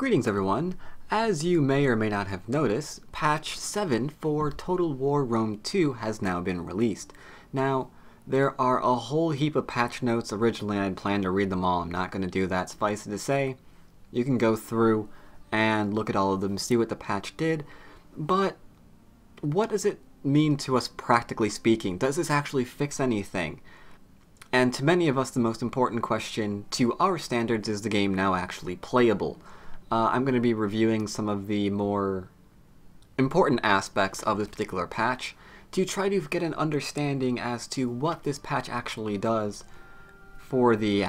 Greetings everyone. As you may or may not have noticed, patch 7 for Total War Rome 2 has now been released. Now, there are a whole heap of patch notes. Originally I'd planned to read them all. I'm not going to do that. Suffice it to say, you can go through and look at all of them, see what the patch did, but what does it mean to us practically speaking? Does this actually fix anything? And to many of us, the most important question to our standards is the game now actually playable? I'm going to be reviewing some of the more important aspects of this particular patch to try to get an understanding as to what this patch actually does for the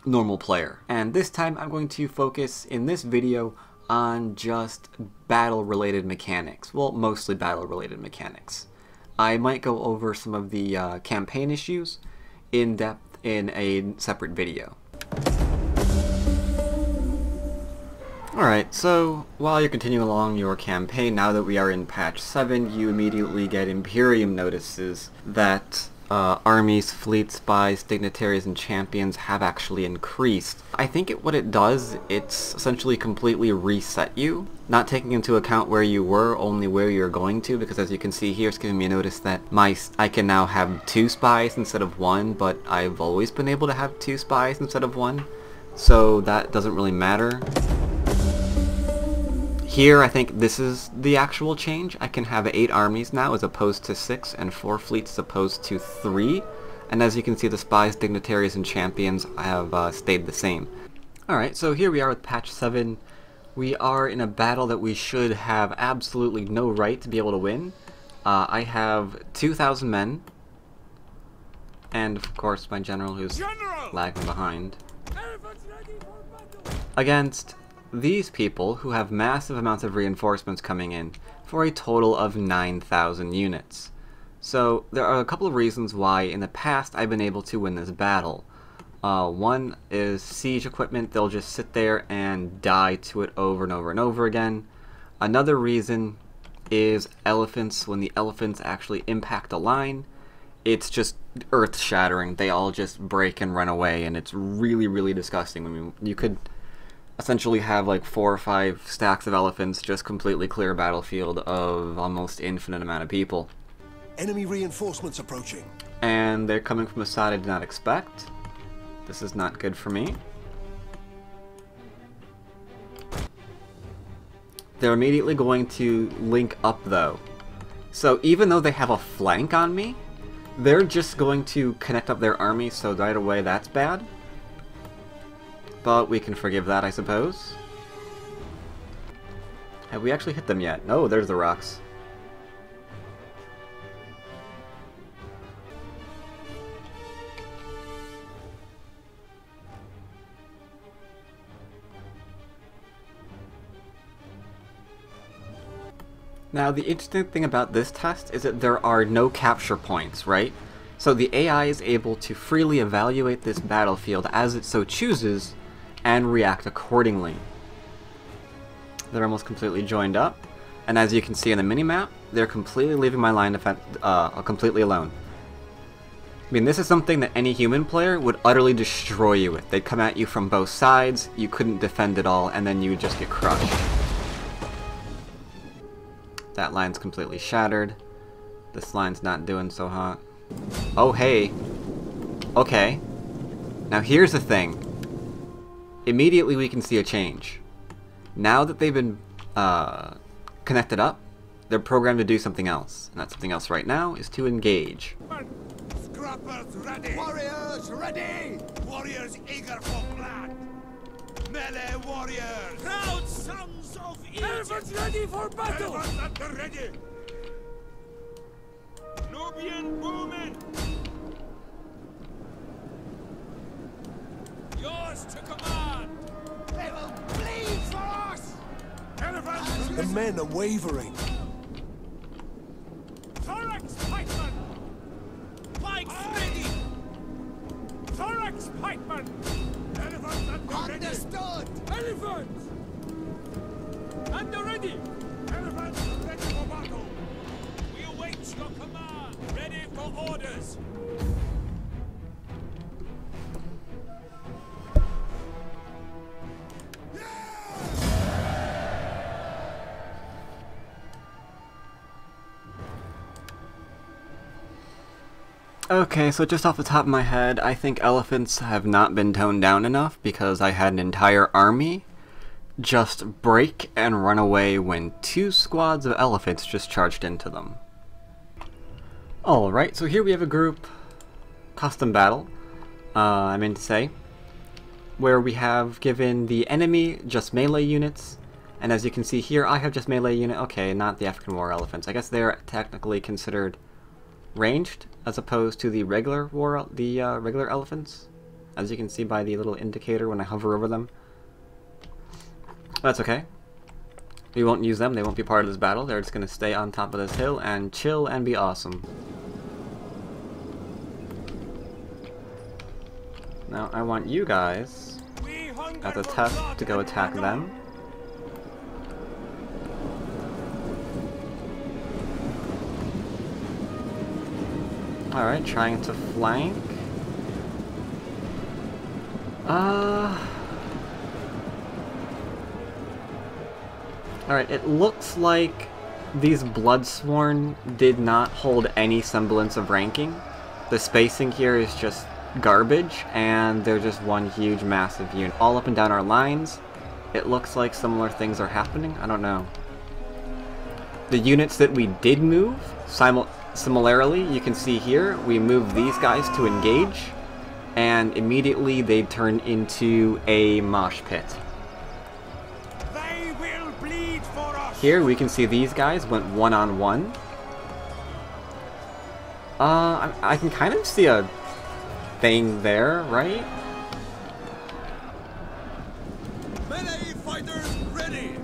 normal player. And this time I'm going to focus in this video on just battle-related mechanics. Well, mostly battle-related mechanics. I might go over some of the campaign issues in depth in a separate video. Alright, so while you're continuing along your campaign, now that we are in patch 7, you immediately get Imperium notices that armies, fleets, spies, dignitaries, and champions have actually increased. I think what it does, it's essentially completely reset you, not taking into account where you were, only where you're going to, because as you can see here, it's giving me a notice that I can now have 2 spies instead of 1, but I've always been able to have 2 spies instead of 1, so that doesn't really matter. Here, I think this is the actual change. I can have 8 armies now as opposed to 6, and 4 fleets as opposed to 3. And as you can see, the spies, dignitaries, and champions have stayed the same. Alright, so here we are with patch 7. We are in a battle that we should have absolutely no right to be able to win. I have 2,000 men, and of course my general who's lagging behind, against these people who have massive amounts of reinforcements coming in for a total of 9,000 units. So there are a couple of reasons why in the past I've been able to win this battle. One is siege equipment. They'll just sit there and die to it over and over and over again. Another reason is elephants. When the elephants actually impact a line, it's just earth-shattering. They all just break and run away, and it's really, really disgusting. I mean, you could essentially have like 4 or 5 stacks of elephants just completely clear a battlefield of almost infinite amount of people. Enemy reinforcements approaching. And they're coming from a side I did not expect. This is not good for me. They're immediately going to link up though. So even though they have a flank on me, they're just going to connect up their army, so right away that's bad. But we can forgive that, I suppose. Have we actually hit them yet? No, there's the rocks. Now, the interesting thing about this test is that there are no capture points, right? So the AI is able to freely evaluate this battlefield as it so chooses and react accordingly. They're almost completely joined up, and as you can see in the minimap, they're completely leaving my line completely alone. I mean, this is something that any human player would utterly destroy you with. They'd come at you from both sides, you couldn't defend it all, and then you would just get crushed. That line's completely shattered. This line's not doing so hot. Oh, hey. Okay. Now here's the thing. Immediately we can see a change. Now that they've been connected up, they're programmed to do something else. And that something else right now is to engage. Scrappers ready! Warriors ready! Warriors eager for blood! Melee warriors! Proud sons of Egypt! Elephants ready for battle! Elephants at the ready! Nubian bowmen! Yours to command! They will bleed for us! Elephants! The men are wavering. Thorax pikemen! Pikes ready! Thorax pikemen! Elephants at the ready! Understood! Elephants! At the ready! Elephants ready for battle! We await your command! Ready for orders! Yeah! Okay, so just off the top of my head, I think elephants have not been toned down enough because I had an entire army just break and run away when 2 squads of elephants just charged into them. Alright, so here we have a group custom battle, I mean to say, where we have given the enemy just melee units, and as you can see here, I have just melee unit. Okay, not the African war elephants. I guess they're technically considered ranged as opposed to the regular regular elephants, as you can see by the little indicator when I hover over them. That's okay. We won't use them. They won't be part of this battle. They're just going to stay on top of this hill and chill and be awesome. Now I want you guys at the top to go attack them. Alright, trying to flank. Alright, it looks like these Bloodsworn did not hold any semblance of ranking. The spacing here is just garbage, and they're just one huge massive unit. All up and down our lines, it looks like similar things are happening. I don't know. The units that we did move, similarly, you can see here, we moved these guys to engage, and immediately they turn into a mosh pit. They will bleed for us. Here we can see these guys went one-on-one. I can kind of see a thing there, right? Melee fighters ready.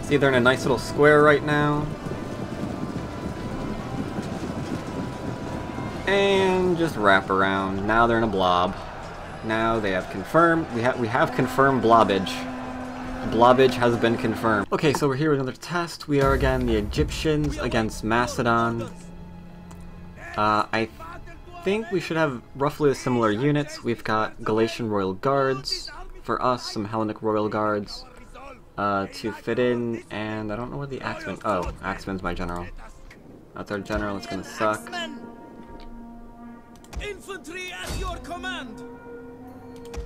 See, they're in a nice little square right now. And just wrap around. Now they're in a blob. Now they have confirmed. We have confirmed blobbage. Blobbage has been confirmed. Okay, so we're here with another test. We are again the Egyptians against Macedon. I think we should have roughly similar units. We've got Galatian Royal Guards for us, some Hellenic Royal Guards to fit in, and I don't know where the Axeman. Oh, Axeman's my general. That's our general. It's gonna suck. Infantry at your command.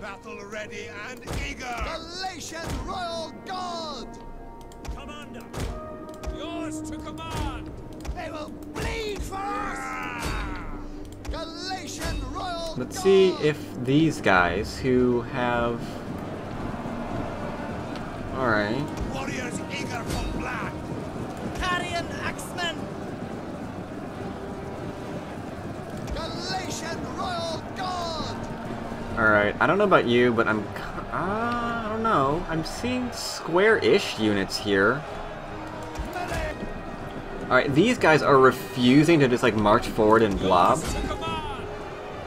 Battle ready and eager. Galatian Royal Guard. Commander, yours to command. They will bleed for us. Galatian Royal Guard. Let's see if these guys who have. All right. Warriors eager for blood. Carrion Axemen. Galatian Royal Guard. Alright, I don't know about you, but I don't know. I'm seeing square-ish units here. Alright, these guys are refusing to just, like, march forward and blob.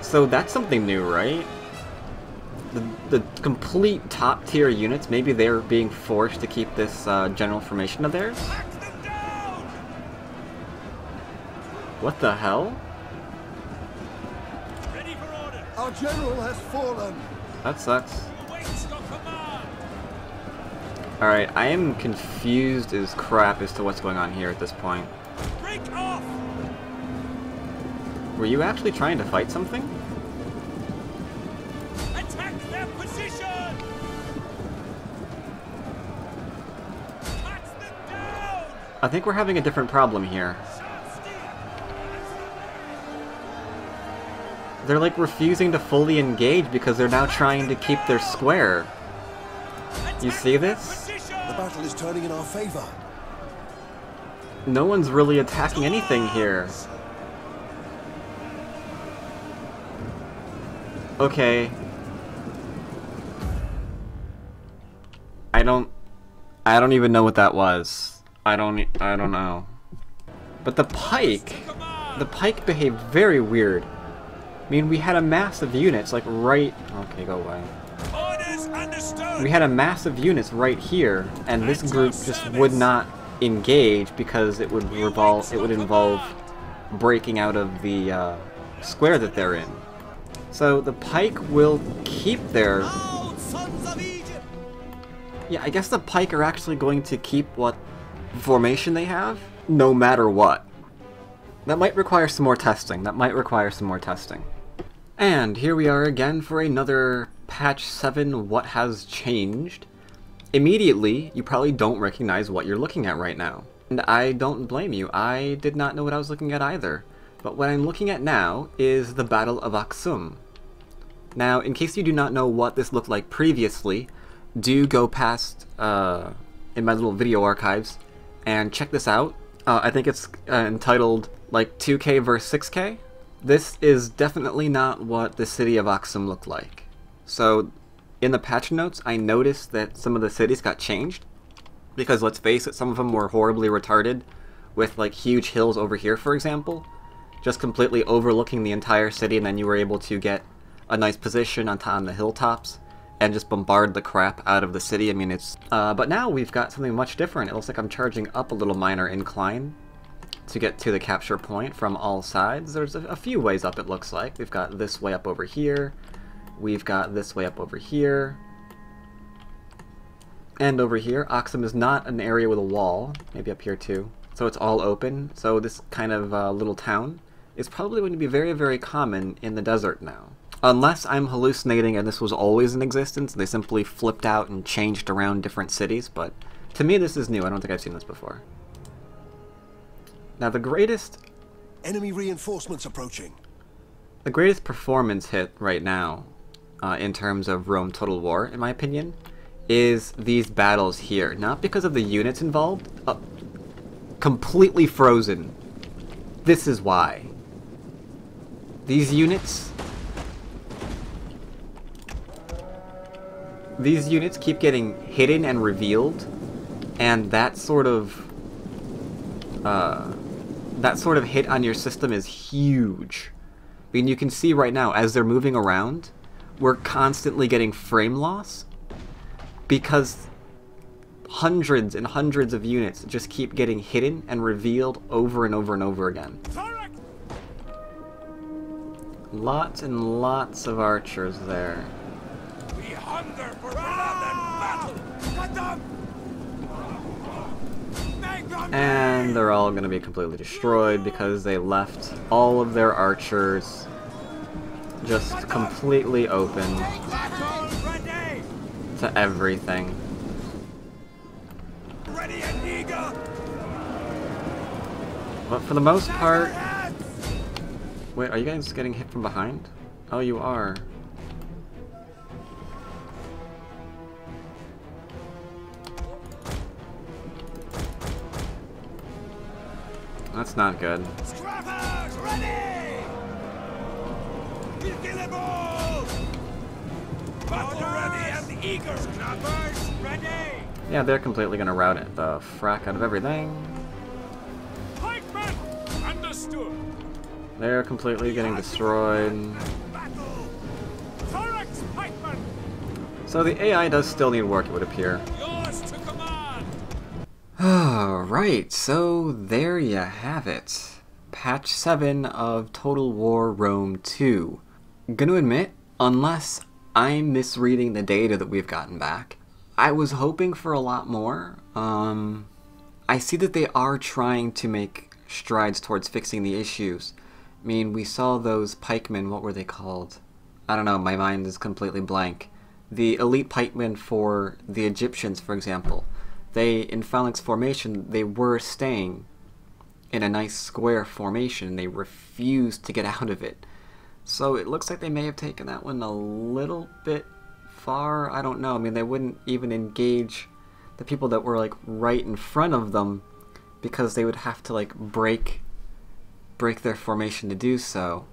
So that's something new, right? The complete top-tier units, maybe they're being forced to keep this general formation of theirs? What the hell? Our general has fallen. That sucks. Alright, I am confused as crap as to what's going on here at this point. Break off. Were you actually trying to fight something? Attack their position. Cut them down. I think we're having a different problem here. They're like refusing to fully engage because they're now trying to keep their square. You see this? The battle is turning in our favor. No one's really attacking anything here. Okay. I don't even know what that was. I don't know. But the pike behaved very weird. I mean, we had a mass of units, like, right... Okay, go away. Orders understood. We had a mass of units right here, and this group just would not engage because it would involve breaking out of the square that they're in. So the pike will keep their... Yeah, I guess the pike are actually going to keep what formation they have, no matter what. That might require some more testing. That might require some more testing. And here we are again for another patch 7 What Has Changed. Immediately, you probably don't recognize what you're looking at right now. And I don't blame you. I did not know what I was looking at either. But what I'm looking at now is the Battle of Aksum. Now, in case you do not know what this looked like previously, do go past in my little video archives and check this out. I think it's entitled like 2K versus 6K. This is definitely not what the city of Aksum looked like. So in the patch notes, I noticed that some of the cities got changed. Because let's face it, some of them were horribly retarded, with like huge hills over here, for example, just completely overlooking the entire city, and then you were able to get a nice position on the hilltops and just bombard the crap out of the city. I mean, it's but now we've got something much different. It looks like I'm charging up a little minor incline to get to the capture point from all sides. There's a few ways up, it looks like. We've got this way up over here. We've got this way up over here. And over here, Aksum is not an area with a wall. Maybe up here too. So it's all open. So this kind of little town is probably going to be very, very common in the desert now. Unless I'm hallucinating and this was always in existence, they simply flipped out and changed around different cities, but to me this is new. I don't think I've seen this before. Now the greatest... Enemy reinforcements approaching. The greatest performance hit right now, in terms of Rome Total War, in my opinion, is these battles here. Not because of the units involved, completely frozen. This is why. These units keep getting hidden and revealed, and that sort of hit on your system is huge. I mean, you can see right now, as they're moving around, we're constantly getting frame loss, because hundreds and hundreds of units just keep getting hidden and revealed over and over and over again. Lots and lots of archers there. We hunger for blood and battle. Cut them! And they're all going to be completely destroyed because they left all of their archers just completely open to everything. Ready and eager. But for the most part... Wait, are you guys getting hit from behind? Oh, you are. That's not good. Scrappers, ready! We'll kill them all! Battle ready and eager! Scrappers, ready! Yeah, they're completely gonna rout it the frack out of everything. Pikemen! Understood! They're completely getting destroyed. Battle! Thorax, pikemen! So the AI does still need work, it would appear. Yours to command! Alright, so there you have it. Patch 7 of Total War Rome 2. Gonna admit, unless I'm misreading the data that we've gotten back, I was hoping for a lot more. I see that they are trying to make strides towards fixing the issues. I mean, we saw those pikemen, what were they called? I don't know, my mind is completely blank. The elite pikemen for the Egyptians, for example. They, in phalanx formation, they were staying in a nice square formation. They refused to get out of it. So it looks like they may have taken that one a little bit far. I don't know. I mean, they wouldn't even engage the people that were like right in front of them because they would have to like break their formation to do so.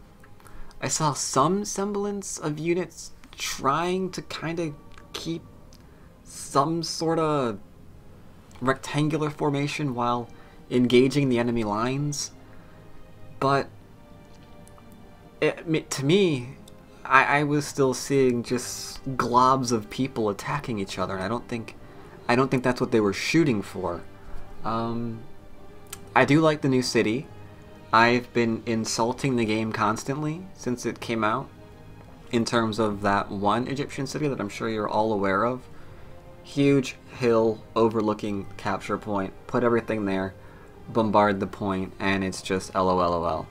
I saw some semblance of units trying to kind of keep some sort of rectangular formation while engaging the enemy lines, but to me, I was still seeing just globs of people attacking each other, and I don't think that's what they were shooting for. I do like the new city. I've been insulting the game constantly since it came out, in terms of that one Egyptian city that I'm sure you're all aware of. Huge hill overlooking capture point, put everything there. bombard the point and it's just LOLOL.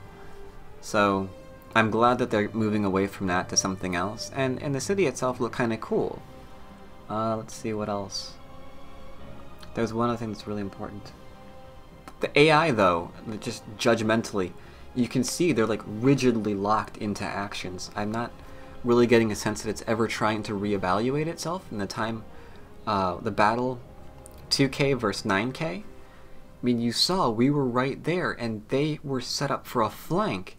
So I'm glad that they're moving away from that to something else, and the city itself looked kind of cool. Let's see what else. There's one other thing that's really important. The AI though, just judgmentally, you can see they're like rigidly locked into actions. I'm not really getting a sense that it's ever trying to reevaluate itself in the time, the battle 2K versus 9K. I mean, you saw we were right there and they were set up for a flank,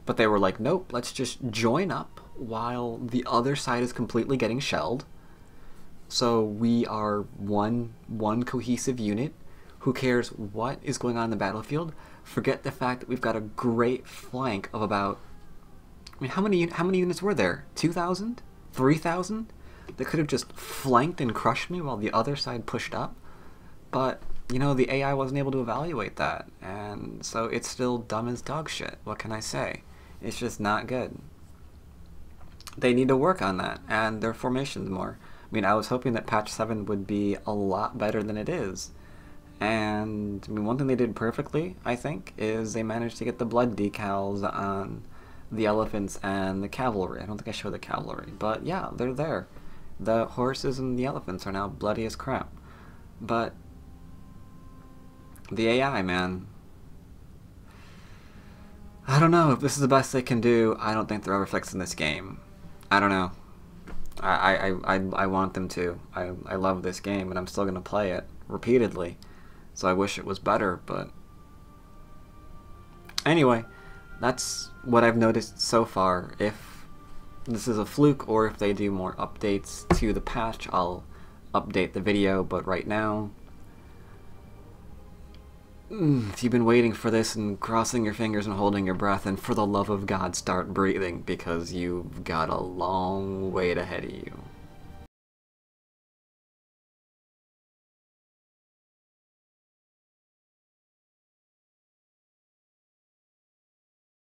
but they were like, nope, let's just join up while the other side is completely getting shelled. So we are one cohesive unit. Who cares what is going on in the battlefield? Forget the fact that we've got a great flank of about, I mean, how many units were there? 2,000? 3,000? They could have just flanked and crushed me while the other side pushed up. But, you know, the AI wasn't able to evaluate that, and so it's still dumb as dog shit. What can I say? It's just not good. They need to work on that, and their formations more. I mean, I was hoping that patch 7 would be a lot better than it is. And I mean, one thing they did perfectly, I think, is they managed to get the blood decals on the elephants and the cavalry. I don't think I showed the cavalry, but yeah, they're there. The horses and the elephants are now bloody as crap. But the AI, man, I don't know if this is the best they can do. I don't think they're ever fixing this game. I don't know. I want them to. I love this game, and I'm still gonna play it repeatedly. So I wish it was better, but anyway, that's what I've noticed so far. If this is a fluke or if they do more updates to the patch, I'll update the video, but right now, if you've been waiting for this and crossing your fingers and holding your breath, and for the love of God, start breathing, because you've got a long wait ahead of you.